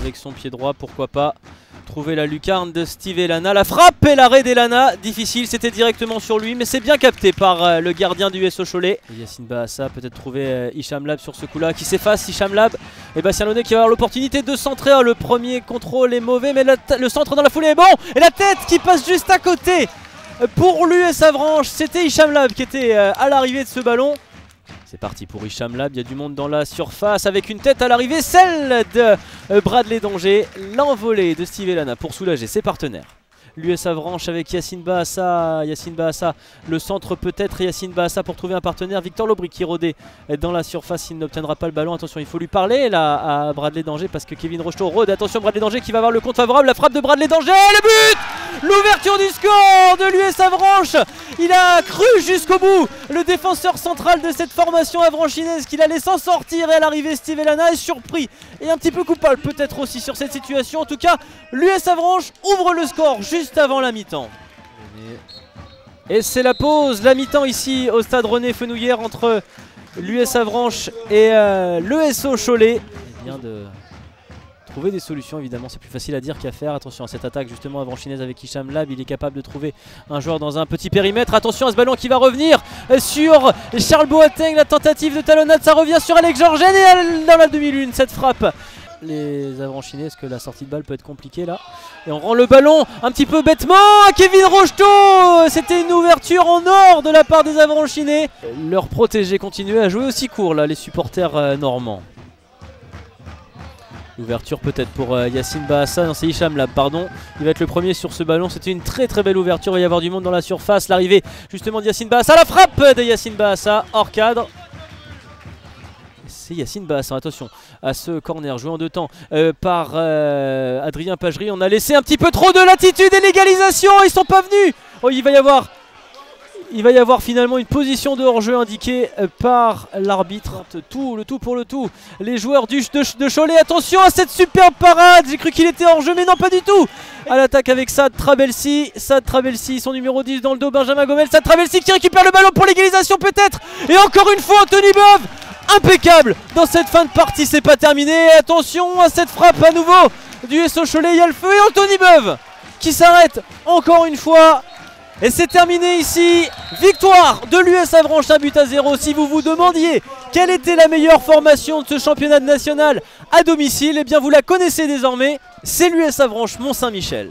avec son pied droit, pourquoi pas trouver la lucarne de Steve Elana. La frappe et l'arrêt d'Elana, difficile, c'était directement sur lui, mais c'est bien capté par le gardien du USO Cholet. Et Yacine Bahassa peut-être trouver Hicham Lab sur ce coup-là, qui s'efface, Hicham Lab. Et Bastien Launay qui va avoir l'opportunité de centrer. Le premier contrôle est mauvais, mais le centre dans la foulée est bon. Et la tête qui passe juste à côté pour l'US Avranches. C'était Hicham Lab qui était à l'arrivée de ce ballon. C'est parti pour Hicham Lab, il y a du monde dans la surface avec une tête à l'arrivée, celle de Bradley Danger. L'envolée de Steve Elana pour soulager ses partenaires. L'US Avranches avec Yacine Bahassa, le centre peut-être, Yacine Bahassa pour trouver un partenaire. Victor Lobry qui rôdait dans la surface, il n'obtiendra pas le ballon. Attention, il faut lui parler là à Bradley Danger parce que Kevin Rocheteau rôde. Attention, Bradley Danger qui va avoir le compte favorable, la frappe de Bradley Danger, le but! L'ouverture du score de l'US Avranches. Il a cru jusqu'au bout, le défenseur central de cette formation avranchinaise, qu'il allait s'en sortir, et à l'arrivée Steve Elana est surpris et un petit peu coupable peut-être aussi sur cette situation. En tout cas, l'US Avranches ouvre le score juste avant la mi-temps. Et c'est la pause, la mi-temps ici au stade René Fenouillère entre l'US Avranches et l'ESO Cholet. Il vient de trouver des solutions, évidemment c'est plus facile à dire qu'à faire. Attention à cette attaque justement avranchinaise avec Hicham Lab, il est capable de trouver un joueur dans un petit périmètre. Attention à ce ballon qui va revenir sur Charles Boateng, la tentative de talonnade, ça revient sur Alex Georgen et dans la demi-lune cette frappe. Les avranchinais, est-ce que la sortie de balle peut être compliquée là? Et on rend le ballon un petit peu bêtement à Kevin Rocheteau. C'était une ouverture en or de la part des avranchinais. Leur protégé continuait à jouer aussi court là, les supporters normands. L'ouverture peut-être pour Yacine Bahassa, non c'est Hicham Lab pardon, il va être le premier sur ce ballon, c'était une très belle ouverture, il va y avoir du monde dans la surface, l'arrivée justement de Yacine Bahassa, la frappe de Yacine Bahassa, hors cadre. C'est Yacine Bahassa, attention à ce corner joué en deux temps par Adrien Pagerie, on a laissé un petit peu trop de latitude et l'égalisation, ils sont pas venus. Oh, il va y avoir finalement une position de hors-jeu indiquée par l'arbitre. Le tout pour le tout. Les joueurs de Cholet, attention à cette superbe parade. J'ai cru qu'il était hors-jeu, mais non, pas du tout. À l'attaque avec Saad Trabelsi, son numéro 10 dans le dos, Benjamin Gomel. Saad Trabelsi qui récupère le ballon pour l'égalisation peut-être. Et encore une fois, Anthony Beuve, impeccable dans cette fin de partie. C'est pas terminé. Attention à cette frappe à nouveau du SO Cholet. Il y a le feu et Anthony Beuve qui s'arrête encore une fois. Et c'est terminé ici, victoire de l'US Avranches, 1-0. Si vous vous demandiez quelle était la meilleure formation de ce championnat national à domicile, eh bien vous la connaissez désormais, c'est l'US Avranches Mont-Saint-Michel.